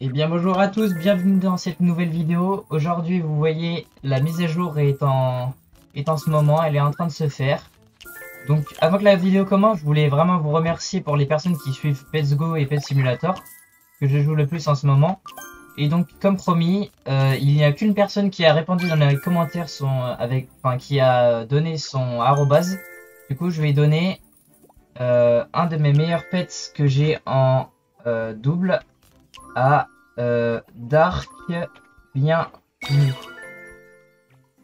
Eh bien bonjour à tous, bienvenue dans cette nouvelle vidéo. Aujourd'hui vous voyez la mise à jour est en ce moment, elle est en train de se faire. Donc avant que la vidéo commence, je voulais vraiment vous remercier pour les personnes qui suivent Pets Go et Pet Simulator, que je joue le plus en ce moment. Et donc comme promis, il n'y a qu'une personne qui a répondu dans les commentaires qui a donné son arrobase. Du coup je vais donner un de mes meilleurs pets que j'ai en double à Dark Bienvenue.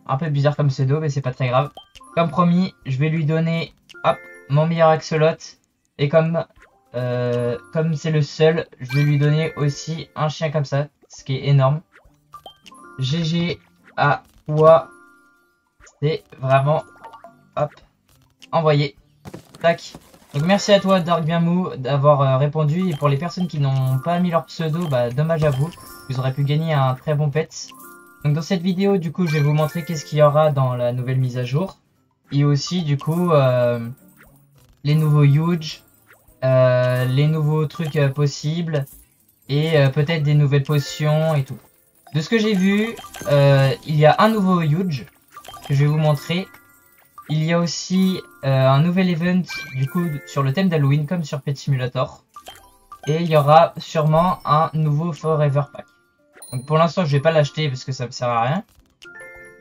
Un peu bizarre comme pseudo, mais c'est pas très grave. Comme promis, je vais lui donner hop, mon meilleur axolot. Et comme c'est le seul, je vais lui donner aussi un chien comme ça, ce qui est énorme. GG à toi, c'est vraiment hop, envoyé. Tac. Donc merci à toi Dark Bienmou d'avoir répondu, et pour les personnes qui n'ont pas mis leur pseudo, bah dommage à vous, vous aurez pu gagner un très bon pet. Donc dans cette vidéo du coup je vais vous montrer qu'est-ce qu'il y aura dans la nouvelle mise à jour, et aussi du coup les nouveaux huge, les nouveaux trucs possibles, et peut-être des nouvelles potions et tout. De ce que j'ai vu, il y a un nouveau huge que je vais vous montrer. Il y a aussi un nouvel event du coup sur le thème d'Halloween comme sur Pet Simulator. Et il y aura sûrement un nouveau Forever Pack. Donc pour l'instant je vais pas l'acheter parce que ça me sert à rien.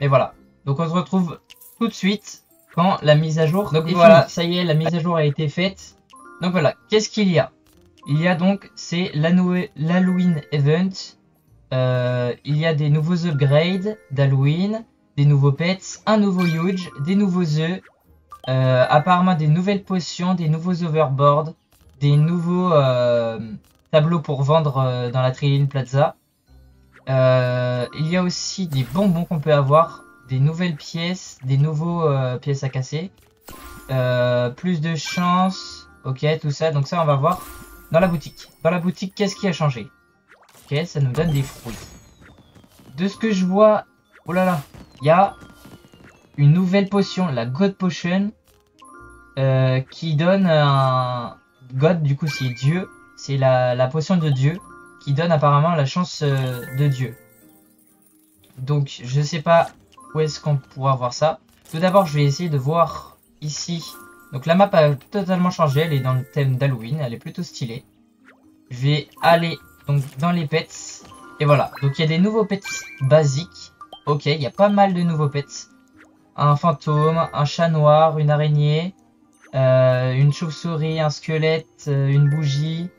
Mais voilà. Donc on se retrouve tout de suite quand la mise à jour est voilà, finie. Ça y est, la mise à jour a été faite. Donc voilà, qu'est-ce qu'il y a? Il y a donc, c'est l'Halloween Event. Il y a des nouveaux upgrades d'Halloween, des nouveaux pets, un nouveau huge, des nouveaux œufs, apparemment des nouvelles potions, des nouveaux overboards, des nouveaux tableaux pour vendre dans la Trillium Plaza. Il y a aussi des bonbons qu'on peut avoir, des nouvelles pièces, des nouveaux pièces à casser, plus de chance, ok, tout ça. Donc ça on va voir dans la boutique. Dans la boutique, qu'est-ce qui a changé? Ok, ça nous donne des fruits. De ce que je vois, oh là là, il y a une nouvelle potion, la God Potion, qui donne un... God, du coup, c'est Dieu. C'est la potion de Dieu, qui donne apparemment la chance de Dieu. Donc, je sais pas où est-ce qu'on pourra voir ça. Tout d'abord, je vais essayer de voir ici. Donc, la map a totalement changé. Elle est dans le thème d'Halloween. Elle est plutôt stylée. Je vais aller donc dans les pets. Et voilà. Donc, il y a des nouveaux pets basiques. Ok, il y a pas mal de nouveaux pets. Un fantôme, un chat noir, une araignée, une chauve-souris, un squelette, une bougie,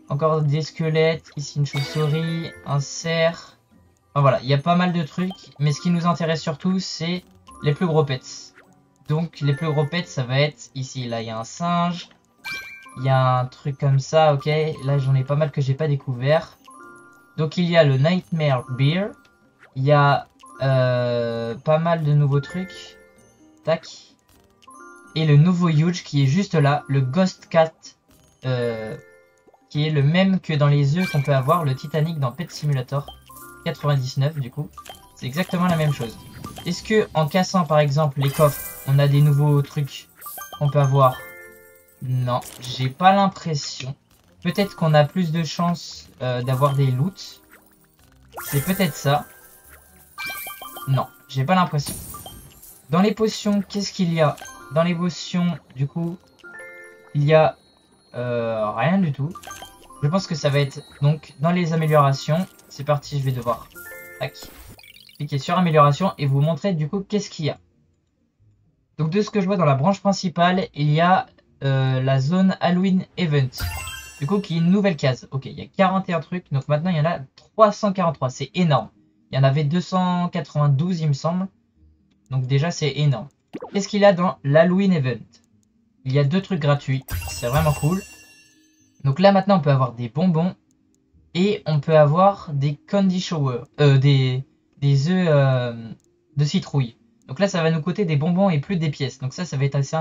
encore des squelettes, ici une chauve-souris, un cerf. Enfin voilà, il y a pas mal de trucs, mais ce qui nous intéresse surtout, c'est les plus gros pets. Donc les plus gros pets, ça va être ici, là il y a un singe, il y a un truc comme ça, ok, là j'en ai pas mal que j'ai pas découvert. Donc il y a le Nightmare Bear, il y a pas mal de nouveaux trucs, tac. Et le nouveau huge qui est juste là, le Ghost Cat, qui est le même que dans les œufs qu'on peut avoir, le Titanic dans Pet Simulator 99 du coup. C'est exactement la même chose. Est-ce que en cassant par exemple les coffres, on a des nouveaux trucs qu'on peut avoir? Non, j'ai pas l'impression. Peut-être qu'on a plus de chances d'avoir des loots. C'est peut-être ça. Non, j'ai pas l'impression. Dans les potions, qu'est-ce qu'il y a? Dans les potions, du coup, il y a rien du tout. Je pense que ça va être donc dans les améliorations. C'est parti, je vais devoir cliquer sur amélioration et vous montrer du coup qu'est-ce qu'il y a. Donc de ce que je vois dans la branche principale, il y a la zone Halloween Event. Du coup, qui est une nouvelle case. Ok, il y a 41 trucs, donc maintenant il y en a 343. C'est énorme. Il y en avait 292, il me semble. Donc déjà, c'est énorme. Qu'est-ce qu'il y a dans l'Halloween Event? Il y a 2 trucs gratuits. C'est vraiment cool. Donc là, maintenant, on peut avoir des bonbons. Et on peut avoir des candy shower. Des œufs de citrouille. Donc là, ça va nous coûter des bonbons et plus des pièces. Donc ça va être assez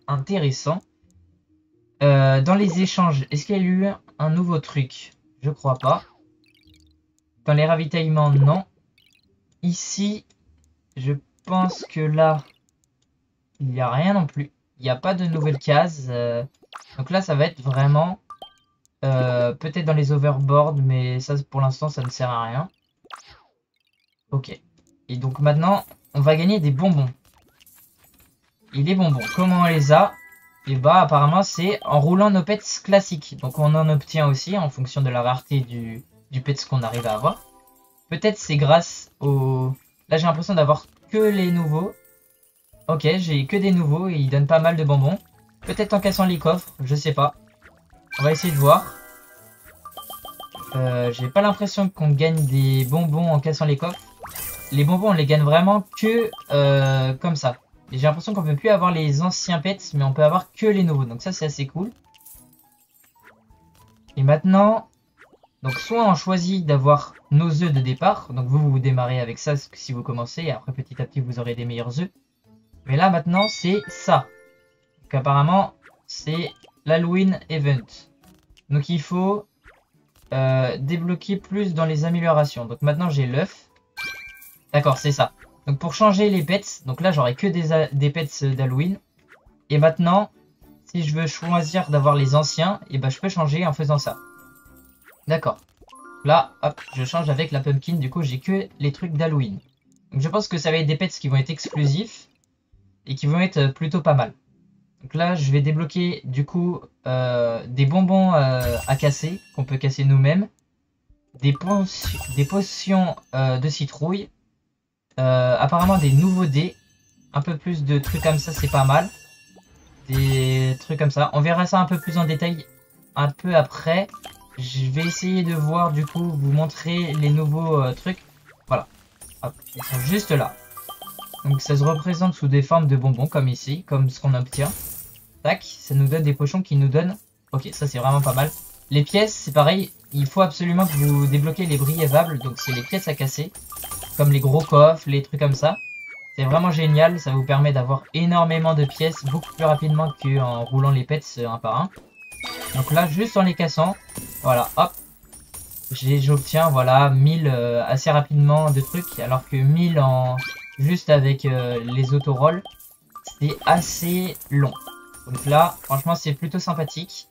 intéressant. Dans les échanges, est-ce qu'il y a eu un nouveau truc? Je crois pas. Dans les ravitaillements, non. Ici, je pense que là, il n'y a rien non plus. Il n'y a pas de nouvelles cases. Donc là, ça va être vraiment Peut-être dans les overboards, mais ça pour l'instant ça ne sert à rien. Ok. Et donc maintenant, on va gagner des bonbons. Et les bonbons, comment on les a? Et bah apparemment c'est en roulant nos pets classiques. Donc on en obtient aussi en fonction de la rareté du pets qu'on arrive à avoir. Peut-être c'est grâce au... Là j'ai l'impression d'avoir que les nouveaux. Ok, j'ai que des nouveaux et ils donnent pas mal de bonbons. Peut-être en cassant les coffres, je sais pas. On va essayer de voir. J'ai pas l'impression qu'on gagne des bonbons en cassant les coffres. Les bonbons on les gagne vraiment que comme ça. Et j'ai l'impression qu'on peut plus avoir les anciens pets, mais on peut avoir que les nouveaux. Donc ça c'est assez cool. Et maintenant, donc soit on choisit d'avoir nos œufs de départ. Donc vous démarrez avec ça si vous commencez. Et après petit à petit vous aurez des meilleurs œufs. Mais là maintenant c'est ça. Donc apparemment c'est l'Halloween Event. Donc il faut débloquer plus dans les améliorations. Donc maintenant j'ai l'œuf. D'accord, c'est ça. Donc pour changer les pets, donc là j'aurai que des pets d'Halloween. Et maintenant, si je veux choisir d'avoir les anciens, et ben je peux changer en faisant ça. D'accord. Là, hop, je change avec la pumpkin, du coup j'ai que les trucs d'Halloween. Donc je pense que ça va être des pets qui vont être exclusifs et qui vont être plutôt pas mal. Donc là je vais débloquer du coup des bonbons à casser, qu'on peut casser nous-mêmes. Des potions de citrouille. Apparemment des nouveaux dés. Un peu plus de trucs comme ça, c'est pas mal. Des trucs comme ça. On verra ça un peu plus en détail un peu après. Je vais essayer de voir du coup, vous montrer les nouveaux trucs. Voilà. Hop, ils sont juste là. Donc ça se représente sous des formes de bonbons comme ici, comme ce qu'on obtient. Tac, ça nous donne des potions qui nous donnent... Ok, ça c'est vraiment pas mal. Les pièces, c'est pareil. Il faut absolument que vous débloquez les briévables. Donc c'est les pièces à casser. Comme les gros coffres, les trucs comme ça. C'est vraiment génial, ça vous permet d'avoir énormément de pièces beaucoup plus rapidement qu'en roulant les pets un par un. Donc là, juste en les cassant, voilà, hop, j'obtiens voilà 1000 assez rapidement de trucs, alors que 1000 en juste avec les autorolls, c'est assez long. Donc là, franchement, c'est plutôt sympathique.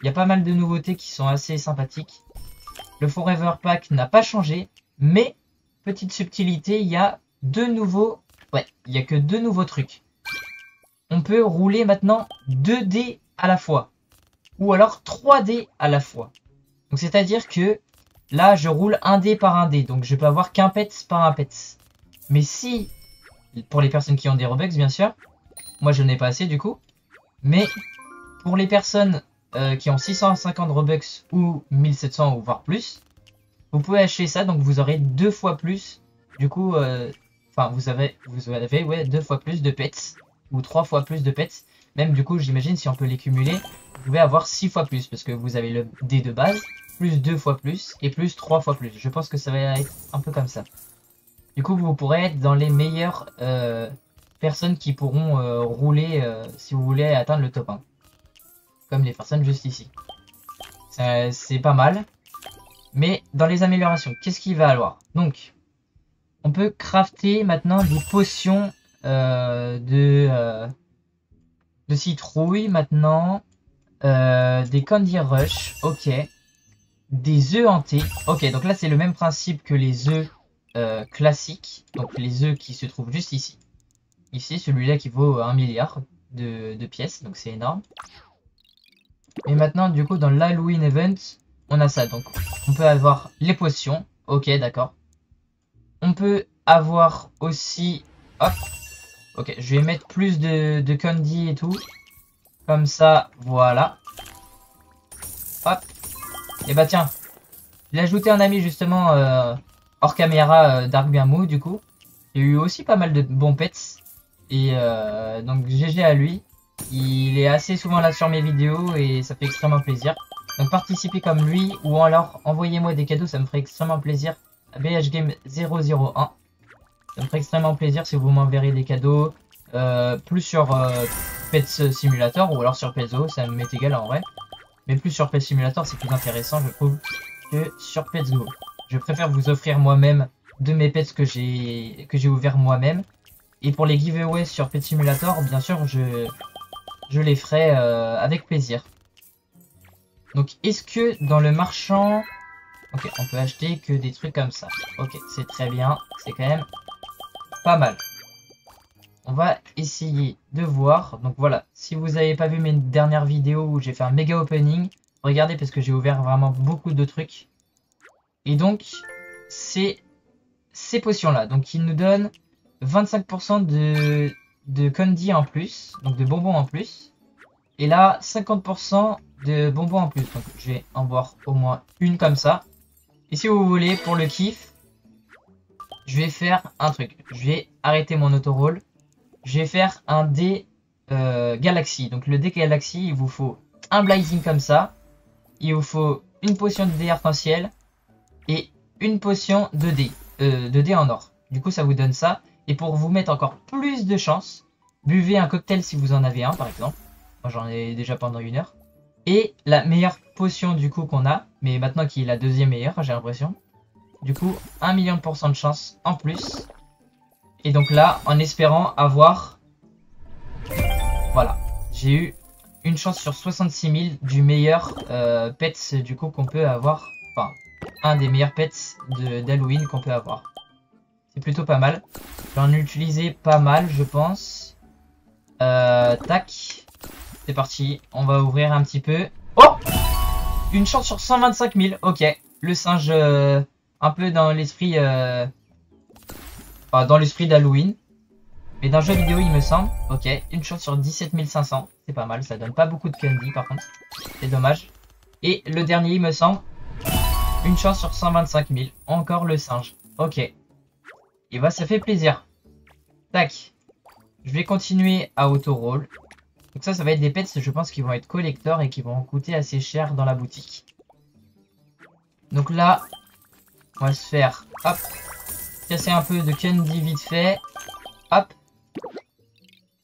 Il y a pas mal de nouveautés qui sont assez sympathiques. Le Forever Pack n'a pas changé, mais petite subtilité, il y a deux nouveaux... Ouais, il n'y a que deux nouveaux trucs. On peut rouler maintenant 2 dés à la fois. Ou alors 3 dés à la fois. Donc c'est-à-dire que là, je roule un dé par un dé. Donc je peux avoir qu'un pets par un pets. Mais si, pour les personnes qui ont des Robux, bien sûr. Moi, je n'ai pas assez du coup. Mais pour les personnes qui ont 650 Robux ou 1700 ou voire plus, vous pouvez acheter ça. Donc vous aurez 2 fois plus. Du coup... Enfin, vous avez ouais, 2 fois plus de pets. Ou 3 fois plus de pets. Même du coup, j'imagine, si on peut les cumuler, vous pouvez avoir 6 fois plus. Parce que vous avez le dé de base, plus 2 fois plus, et plus 3 fois plus. Je pense que ça va être un peu comme ça. Du coup, vous pourrez être dans les meilleures personnes qui pourront rouler si vous voulez atteindre le top 1. Comme les personnes juste ici. C'est pas mal. Mais dans les améliorations, qu'est-ce qu'il va avoir? Donc... On peut crafter maintenant des potions de citrouille maintenant. Des Candy Rush, ok. Des œufs hantés. Ok, donc là c'est le même principe que les œufs classiques. Donc les œufs qui se trouvent juste ici. Ici, celui-là qui vaut 1 milliard de pièces, donc c'est énorme. Et maintenant, du coup, dans l'Halloween Event, on a ça. Donc on peut avoir les potions. Ok, d'accord. On peut avoir aussi... Hop. Ok, je vais mettre plus de candy et tout. Comme ça, voilà. Hop. Et bah tiens. J'ai ajouté un ami justement hors caméra Dark Biamou du coup. Il y a eu aussi pas mal de bons pets. Et donc GG à lui. Il est assez souvent là sur mes vidéos et ça fait extrêmement plaisir. Donc participez comme lui ou alors envoyez-moi des cadeaux, ça me ferait extrêmement plaisir. BHGame001. Ça me ferait extrêmement plaisir si vous m'enverrez des cadeaux. Plus sur Pets Simulator ou alors sur Pezzo, ça m'est égal en vrai. Mais plus sur Pets Simulator, c'est plus intéressant, je trouve, que sur Pets Go. Je préfère vous offrir moi-même de mes pets que j'ai ouvert moi-même. Et pour les giveaways sur Pets Simulator, bien sûr, je les ferai avec plaisir. Donc, est-ce que dans le marchand... Ok, on peut acheter que des trucs comme ça. Ok, c'est très bien. C'est quand même pas mal. On va essayer de voir. Donc voilà, si vous n'avez pas vu mes dernières vidéos où j'ai fait un méga opening, regardez parce que j'ai ouvert vraiment beaucoup de trucs. Et donc, c'est ces potions-là. Donc, ils nous donnent 25% de candy en plus, donc de bonbons en plus. Et là, 50% de bonbons en plus. Donc, je vais en boire au moins une comme ça. Et si vous voulez, pour le kiff, je vais faire un truc. Je vais arrêter mon auto-roll. Je vais faire un dé Galaxy. Donc, le dé Galaxy, il vous faut un Blazing comme ça. Il vous faut une potion de dé arc-en-ciel. Et une potion de dé en or. Du coup, ça vous donne ça. Et pour vous mettre encore plus de chance, buvez un cocktail si vous en avez un, par exemple. Moi, j'en ai déjà pendant 1 heure. Et la meilleure potion, du coup, qu'on a, mais maintenant qui est la deuxième meilleure, j'ai l'impression. Du coup, 1 million de pourcents de chance en plus. Et donc là, en espérant avoir... Voilà. J'ai eu une chance sur 66 000 du meilleur pets, du coup, qu'on peut avoir. Enfin, un des meilleurs pets d'Halloween qu'on peut avoir. C'est plutôt pas mal. J'en ai utilisé pas mal, je pense. Tac. C'est parti. On va ouvrir un petit peu. Oh! Une chance sur 125 000. Ok. Le singe, un peu dans l'esprit... Enfin, dans l'esprit d'Halloween. Mais dans le jeu vidéo, il me semble. Ok. Une chance sur 17 500. C'est pas mal. Ça donne pas beaucoup de candy, par contre. C'est dommage. Et le dernier, il me semble... Une chance sur 125 000. Encore le singe. Ok. Et bah ça fait plaisir. Tac. Je vais continuer à auto-roll. Donc ça va être des pets, je pense, qui vont être collecteurs et qui vont coûter assez cher dans la boutique. Donc là, on va se faire, hop, casser un peu de candy vite fait. Hop.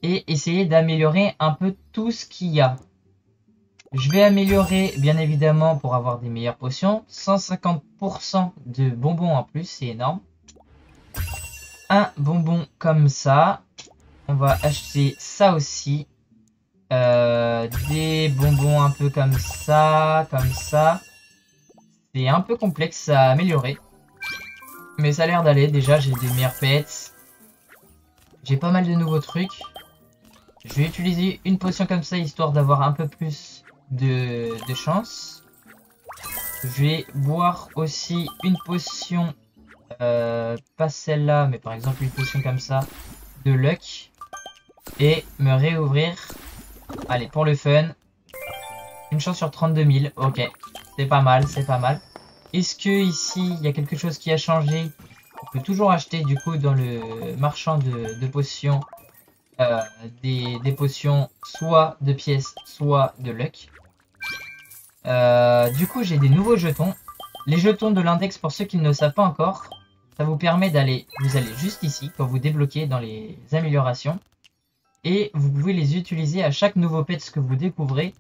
Et essayer d'améliorer un peu tout ce qu'il y a. Je vais améliorer, bien évidemment, pour avoir des meilleures potions. 150% de bonbons en plus, c'est énorme. Un bonbon comme ça. On va acheter ça aussi. Des bonbons un peu comme ça, comme ça. C'est un peu complexe à améliorer. Mais ça a l'air d'aller. Déjà, j'ai des meilleurs pets. J'ai pas mal de nouveaux trucs. Je vais utiliser une potion comme ça, histoire d'avoir un peu plus de chance. Je vais boire aussi une potion, pas celle-là, mais par exemple une potion comme ça, de luck. Et me réouvrir, allez, pour le fun, une chance sur 32 000, ok, c'est pas mal, c'est pas mal. Est-ce que ici, il y a quelque chose qui a changé? On peut toujours acheter du coup dans le marchand de potions, des potions soit de pièces, soit de luck. Du coup, j'ai des nouveaux jetons. Les jetons de l'index, pour ceux qui ne le savent pas encore, ça vous permet d'aller, vous allez juste ici, quand vous débloquez dans les améliorations. Et vous pouvez les utiliser à chaque nouveau pet que vous découvrez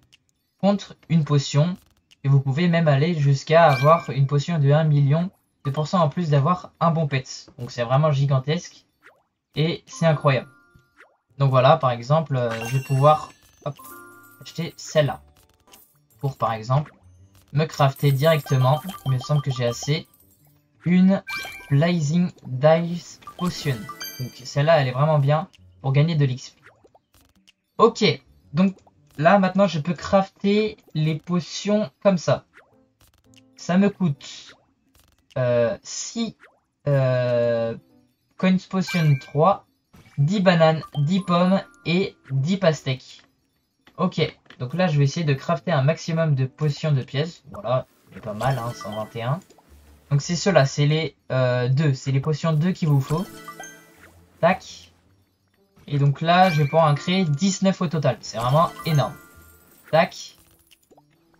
contre une potion. Et vous pouvez même aller jusqu'à avoir une potion de 1 million de pourcents en plus d'avoir un bon pet. Donc c'est vraiment gigantesque. Et c'est incroyable. Donc voilà, par exemple, je vais pouvoir hop, acheter celle-là. Pour par exemple me crafter directement, il me semble que j'ai assez, une Blazing Dice Potion. Donc celle-là, elle est vraiment bien pour gagner de l'XP. Ok, donc là maintenant je peux crafter les potions comme ça. Ça me coûte 6 Coins Potion 3, 10 bananes, 10 pommes et 10 pastèques. Ok, donc là je vais essayer de crafter un maximum de potions de pièces. Voilà, c'est pas mal, hein, 121. Donc c'est ceux-là, c'est les 2, c'est les potions 2 qu'il vous faut. Tac. Et donc là, je vais pouvoir en créer 19 au total. C'est vraiment énorme. Tac.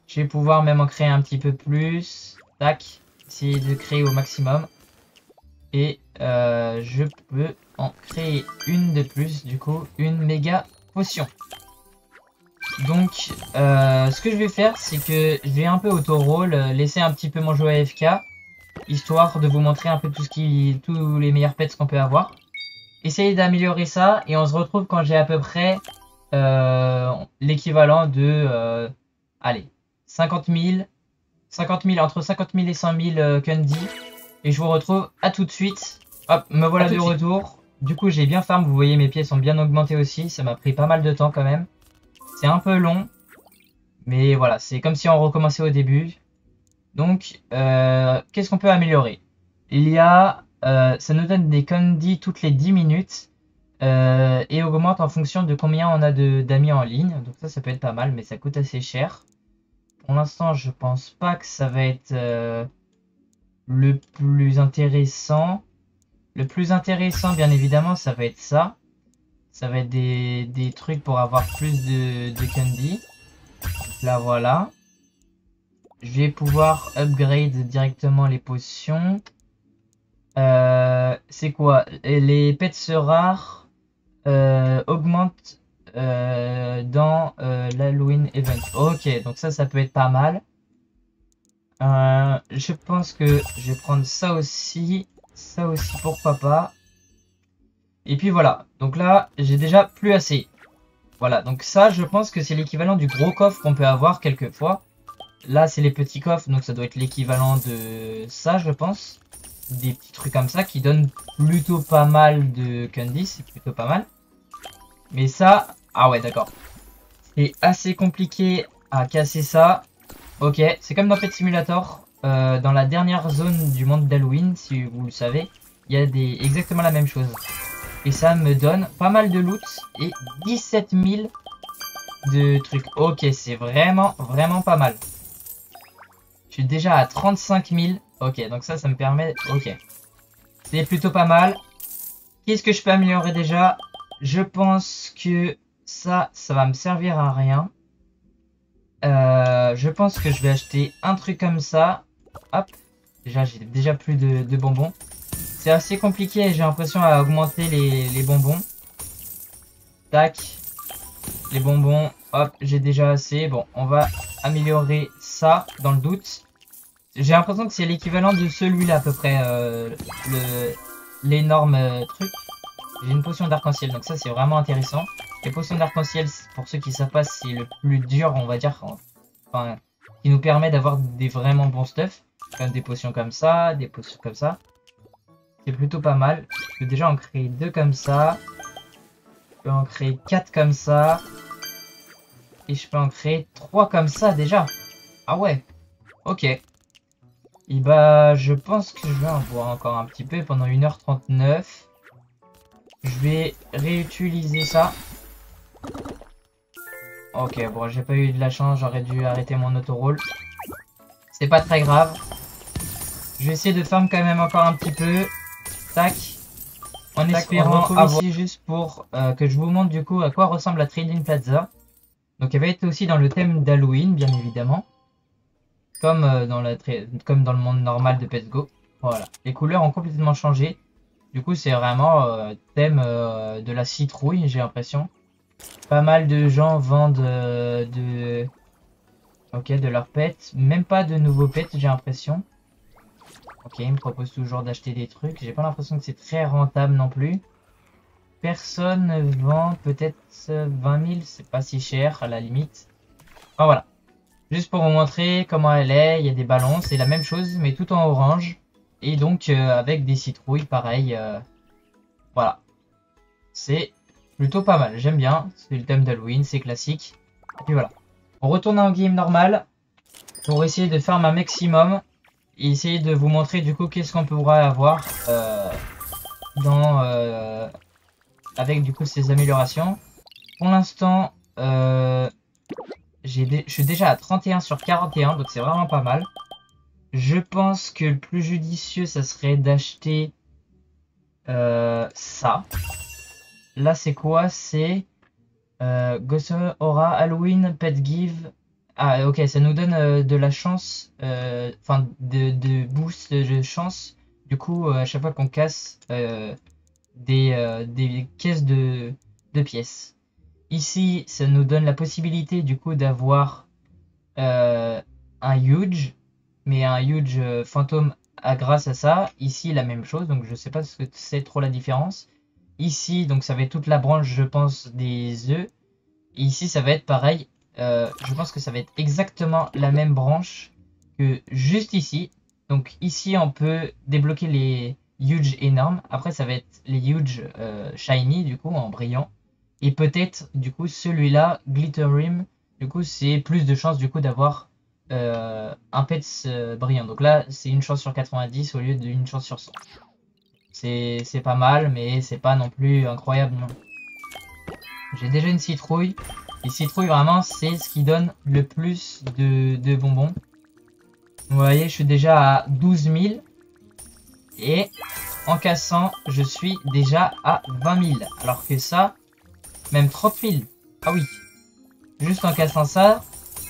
Je vais pouvoir même en créer un petit peu plus. Tac. Essayer de créer au maximum. Et je peux en créer une de plus. Du coup, une méga potion. Donc, ce que je vais faire, c'est que je vais un peu auto-roll. Laisser un petit peu mon jeu AFK. Histoire de vous montrer un peu tous les meilleurs pets qu'on peut avoir. Essayez d'améliorer ça et on se retrouve quand j'ai à peu près l'équivalent de allez, 50 000, entre 50 000 et 100 000 candy. Et je vous retrouve à tout de suite. Hop, me voilà de retour. Du coup, j'ai bien farm, vous voyez, mes pièces sont bien augmentées aussi. Ça m'a pris pas mal de temps quand même. C'est un peu long. Mais voilà, c'est comme si on recommençait au début. Donc, qu'est-ce qu'on peut améliorer? Il y a, ça nous donne des candy toutes les 10 minutes. Et augmente en fonction de combien on a d'amis en ligne. Donc ça peut être pas mal, mais ça coûte assez cher. Pour l'instant, je pense pas que ça va être le plus intéressant. Le plus intéressant, bien évidemment, ça va être ça. Ça va être des trucs pour avoir plus de candy. Donc là, voilà. Je vais pouvoir upgrade directement les potions. C'est quoi? Les pets rares augmentent dans l'Halloween Event. Ok, donc ça peut être pas mal. Je pense que je vais prendre ça aussi. Ça aussi, pourquoi pas. Et puis voilà. Donc là, j'ai déjà plus assez. Voilà, donc ça, je pense que c'est l'équivalent du gros coffre qu'on peut avoir quelquefois. Là, c'est les petits coffres, donc ça doit être l'équivalent de ça, je pense. Des petits trucs comme ça qui donnent plutôt pas mal de candy, c'est plutôt pas mal. Mais ça, ah ouais, d'accord. C'est assez compliqué à casser ça. Ok, c'est comme dans Pet Simulator. Dans la dernière zone du monde d'Halloween, si vous le savez, il y a exactement la même chose. Et ça me donne pas mal de loot et 17 000 de trucs. Ok, c'est vraiment pas mal. Je suis déjà à 35 000. Ok, donc ça me permet... Ok. C'est plutôt pas mal. Qu'est-ce que je peux améliorer déjà? Je pense que ça va me servir à rien. Je pense que je vais acheter un truc comme ça. Hop. Déjà, j'ai déjà plus de bonbons. C'est assez compliqué, j'ai l'impression à augmenter les bonbons. Tac. Les bonbons. Hop, j'ai déjà assez. Bon, on va améliorer ça dans le doute. J'ai l'impression que c'est l'équivalent de celui-là à peu près. L'énorme truc. J'ai une potion d'arc-en-ciel, donc ça c'est vraiment intéressant. Les potions d'arc-en-ciel, pour ceux qui savent pas, c'est le plus dur, on va dire. Enfin, qui nous permet d'avoir des vraiment bons stuff. Comme des potions comme ça, des potions comme ça. C'est plutôt pas mal. Je peux déjà en créer 2 comme ça. Je peux en créer 4 comme ça. Et je peux en créer 3 comme ça déjà. Ah ouais. Ok. Et bah je pense que je vais en boire encore un petit peu pendant 1h39. Je vais réutiliser ça. Ok, bon, j'ai pas eu de la chance, j'aurais dû arrêter mon autoroll. C'est pas très grave. Je vais essayer de farm quand même encore un petit peu. Tac. En espérant avoir ici juste pour que je vous montre du coup à quoi ressemble la Trading Plaza. Donc elle va être aussi dans le thème d'Halloween, bien évidemment. Comme dans le monde normal de Pets Go. Voilà. Les couleurs ont complètement changé. Du coup, c'est vraiment thème de la citrouille, j'ai l'impression. Pas mal de gens vendent de leurs pets. Même pas de nouveaux pets, j'ai l'impression. Ok, ils me proposent toujours d'acheter des trucs. J'ai pas l'impression que c'est très rentable non plus. Personne ne vend peut-être 20 000, c'est pas si cher à la limite. Enfin voilà. Juste pour vous montrer comment elle est, il y a des ballons, c'est la même chose mais tout en orange. Et donc avec des citrouilles, pareil. Voilà. C'est plutôt pas mal, j'aime bien. C'est le thème d'Halloween, c'est classique. Et puis voilà. On retourne en game normal pour essayer de faire un maximum. Et essayer de vous montrer du coup qu'est-ce qu'on pourra avoir avec du coup ces améliorations. Pour l'instant, je suis déjà à 31 sur 41, donc c'est vraiment pas mal. Je pense que le plus judicieux, ça serait d'acheter ça. Là, c'est quoi? C'est Ghost Aura Halloween Pet Give. Ah, ok, ça nous donne de la chance, enfin de boost de chance. Du coup, à chaque fois qu'on casse des caisses de pièces. Ici, ça nous donne la possibilité du coup d'avoir un huge, mais un huge fantôme grâce à ça. Ici, la même chose, donc je sais pas ce que c'est trop la différence. Ici, donc ça va être toute la branche, je pense, des œufs. Et ici, ça va être pareil, je pense que ça va être exactement la même branche que juste ici. Donc ici, on peut débloquer les huge énormes. Après, ça va être les huge shiny, du coup, en brillant. Et peut-être, du coup, celui-là, glitter rim, du coup, c'est plus de chances, du coup, d'avoir un pets brillant. Donc là, c'est une chance sur 90 au lieu d'une chance sur 100. C'est pas mal, mais c'est pas non plus incroyable, non. J'ai déjà une citrouille. Les citrouilles, vraiment, c'est ce qui donne le plus de bonbons. Vous voyez, je suis déjà à 12 000. Et en cassant, je suis déjà à 20 000. Alors que ça, même 30 000. Ah oui. Juste en cassant ça,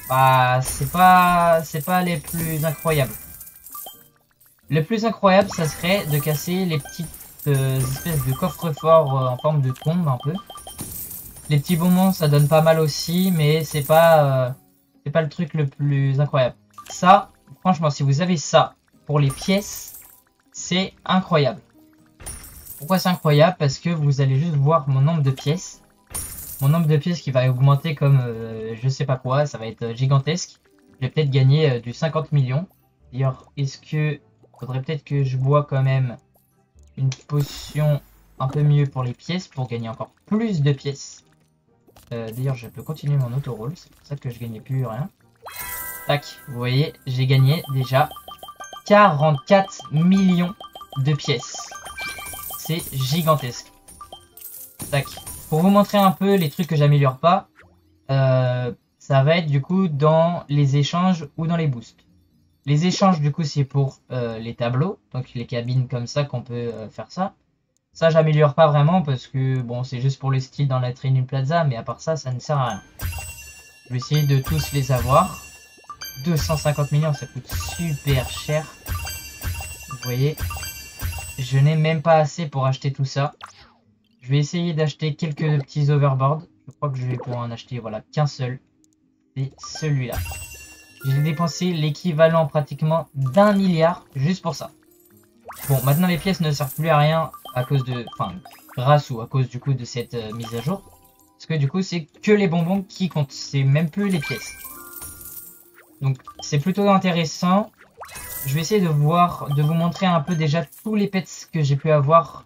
bah, c'est pas les plus incroyables. Le plus incroyable, ça serait de casser les petites espèces de coffres-forts en forme de tombe, un peu. Les petits bonbons, ça donne pas mal aussi, mais c'est pas le truc le plus incroyable. Ça, franchement, si vous avez ça pour les pièces, c'est incroyable. Pourquoi c'est incroyable? Parce que vous allez juste voir mon nombre de pièces. Mon nombre de pièces qui va augmenter comme je sais pas quoi, ça va être gigantesque. Je vais peut-être gagner du 50 millions. D'ailleurs, est-ce que... faudrait peut-être que je bois quand même une potion un peu mieux pour les pièces, pour gagner encore plus de pièces. D'ailleurs, je peux continuer mon auto-roll, c'est pour ça que je gagnais plus rien. Tac, vous voyez, j'ai gagné déjà 44 millions de pièces. C'est gigantesque. Tac. Pour vous montrer un peu les trucs que j'améliore pas, ça va être du coup dans les échanges ou dans les boosts. Les échanges, du coup, c'est pour les tableaux, donc les cabines comme ça qu'on peut faire ça. Ça, j'améliore pas vraiment parce que, bon, c'est juste pour le style dans la Training Plaza, mais à part ça, ça ne sert à rien. Je vais essayer de tous les avoir. 250 millions, ça coûte super cher. Vous voyez, je n'ai même pas assez pour acheter tout ça. Je vais essayer d'acheter quelques petits overboards. Je crois que je vais pouvoir en acheter, voilà, qu'un seul. C'est celui-là. J'ai dépensé l'équivalent pratiquement d'1 milliard juste pour ça. Bon, maintenant les pièces ne servent plus à rien à cause de... Enfin, grâce ou à cause du coup de cette mise à jour. Parce que du coup, c'est que les bonbons qui comptent. C'est même plus les pièces. Donc, c'est plutôt intéressant. Je vais essayer de vous montrer un peu déjà tous les pets que j'ai pu avoir.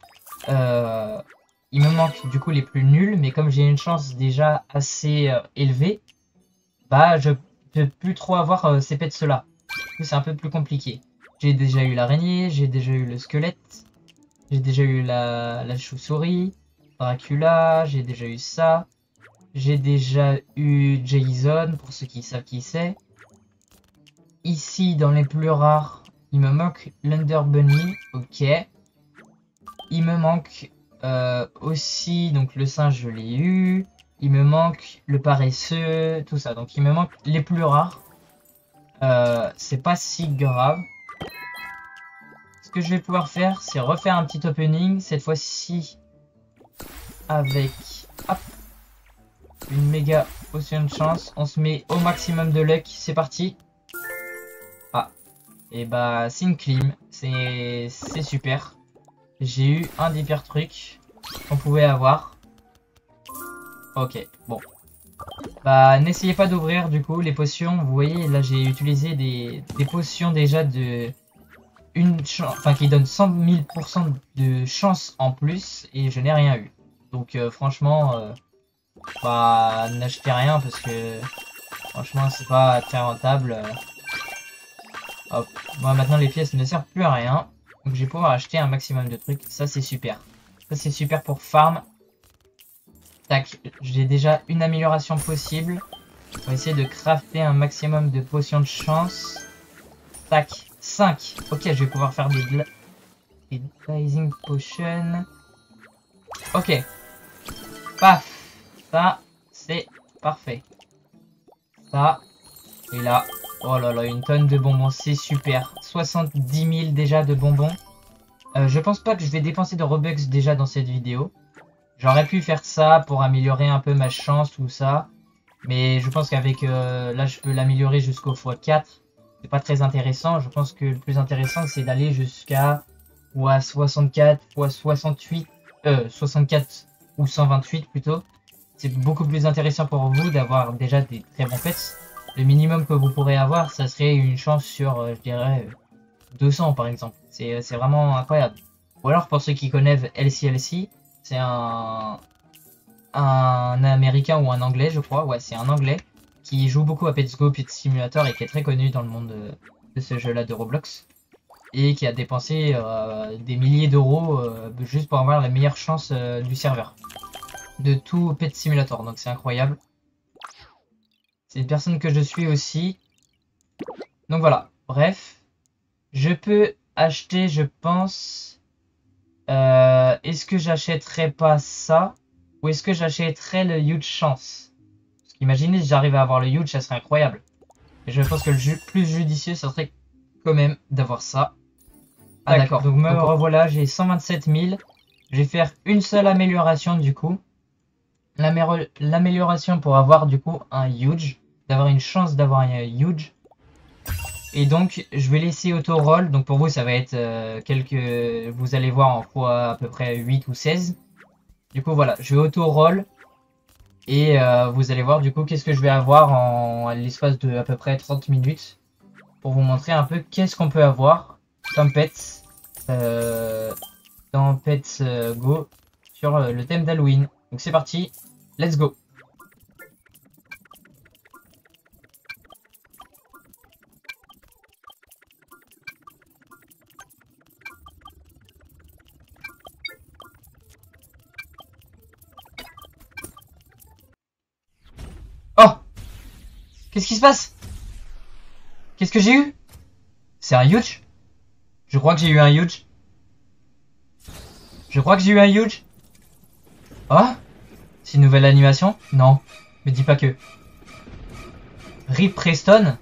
Il me manque du coup les plus nuls. Mais comme j'ai une chance déjà assez élevée, bah, je peux plus trop avoir ces pets-là. C'est un peu plus compliqué. J'ai déjà eu l'araignée, j'ai déjà eu le squelette, j'ai déjà eu la chauve-souris, Dracula, j'ai déjà eu ça. J'ai déjà eu Jason, pour ceux qui savent qui c'est. Ici, dans les plus rares, il me manque l'Under Bunny, ok. Il me manque aussi, donc le singe, je l'ai eu. Il me manque le paresseux, tout ça. Donc il me manque les plus rares. C'est pas si grave. Ce que je vais pouvoir faire, c'est refaire un petit opening. Cette fois-ci, avec hop, une méga potion de chance. On se met au maximum de luck. C'est parti. Ah, et bah, c'est une clim. C'est super. J'ai eu un des pires trucs qu'on pouvait avoir. Ok, bon. Bah, n'essayez pas d'ouvrir du coup les potions. Vous voyez, là j'ai utilisé des potions déjà de... Enfin, qui donnent 100 000% de chance en plus et je n'ai rien eu. Donc franchement, bah, n'achetez rien parce que franchement c'est pas très rentable. Hop. Bon, maintenant les pièces ne servent plus à rien. Donc je vais pouvoir acheter un maximum de trucs. Ça c'est super. Ça c'est super pour farm. Tac, j'ai déjà une amélioration possible. On va essayer de crafter un maximum de potions de chance. Tac, 5. Ok, je vais pouvoir faire des Blazing Potion. Ok. Paf. Ça, c'est parfait. Ça. Et là. Oh là là, une tonne de bonbons. C'est super. 70 000 déjà de bonbons. Je pense pas que je vais dépenser de Robux déjà dans cette vidéo. J'aurais pu faire ça pour améliorer un peu ma chance, tout ça. Mais je pense qu'avec... là, je peux l'améliorer jusqu'au x4. C'est pas très intéressant. Je pense que le plus intéressant, c'est d'aller jusqu'à x64, x68. 64 ou 128 plutôt. c'est beaucoup plus intéressant pour vous d'avoir déjà des très bons pets. Le minimum que vous pourrez avoir, ça serait une chance sur, je dirais, 200 par exemple. C'est vraiment incroyable. Ou alors pour ceux qui connaissent LCLC, c'est un américain ou un anglais, je crois. Ouais, c'est un anglais qui joue beaucoup à Pets Go, Pet Simulator et qui est très connu dans le monde de ce jeu-là de Roblox. Et qui a dépensé des milliers d'euros juste pour avoir la meilleure chance du serveur. De tout Pet Simulator, donc c'est incroyable. C'est une personne que je suis aussi. Donc voilà, bref. Je peux acheter, je pense... est-ce que j'achèterais pas ça? Ou est-ce que j'achèterais le Huge Chance? Parce qu'imaginez si j'arrive à avoir le Huge, ça serait incroyable. Et je pense que le plus judicieux, ça serait quand même d'avoir ça. Ah d'accord, donc me revoilà, j'ai 127 000. Je vais faire une seule amélioration du coup. L'amélioration pour avoir du coup un Huge. D'avoir une chance d'avoir un Huge. Et donc je vais laisser auto-roll. Donc pour vous ça va être quelques... Vous allez voir en fois à peu près 8 ou 16. Du coup voilà, je vais auto-roll. Et vous allez voir du coup qu'est-ce que je vais avoir en l'espace de à peu près 30 minutes. Pour vous montrer un peu qu'est-ce qu'on peut avoir comme pets dans Pets Go sur le thème d'Halloween. Donc c'est parti, let's go. Oh! Qu'est-ce qui se passe? Qu'est-ce que j'ai eu? C'est un huge? Je crois que j'ai eu un huge. Je crois que j'ai eu un huge. Oh? C'est une nouvelle animation? Non. Me dis pas que... Rip Preston?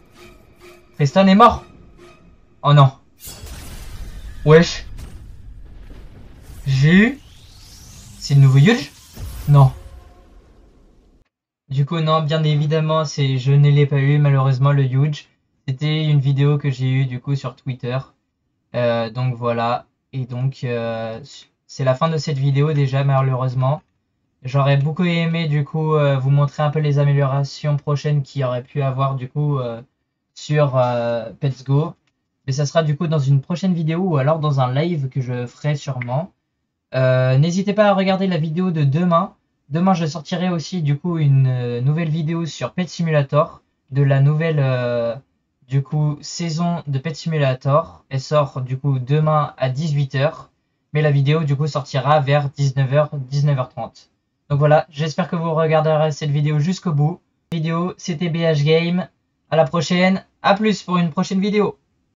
Preston est mort? Oh non. Wesh. J'ai eu... C'est le nouveau huge? Non. Du coup, non, bien évidemment, je ne l'ai pas eu, malheureusement, le huge. C'était une vidéo que j'ai eue, du coup, sur Twitter. Donc voilà. Et donc, c'est la fin de cette vidéo, déjà, malheureusement. J'aurais beaucoup aimé, du coup, vous montrer un peu les améliorations prochaines qu'il y aurait pu avoir, du coup, sur Pets Go. Mais ça sera, du coup, dans une prochaine vidéo ou alors dans un live que je ferai sûrement. N'hésitez pas à regarder la vidéo de demain. Demain, je sortirai aussi du coup une nouvelle vidéo sur Pet Simulator, de la nouvelle du coup saison de Pet Simulator. Elle sort du coup demain à 18 h, mais la vidéo du coup sortira vers 19 h, 19 h 30. Donc voilà, j'espère que vous regarderez cette vidéo jusqu'au bout. C'était BH Game. À la prochaine, à plus pour une prochaine vidéo.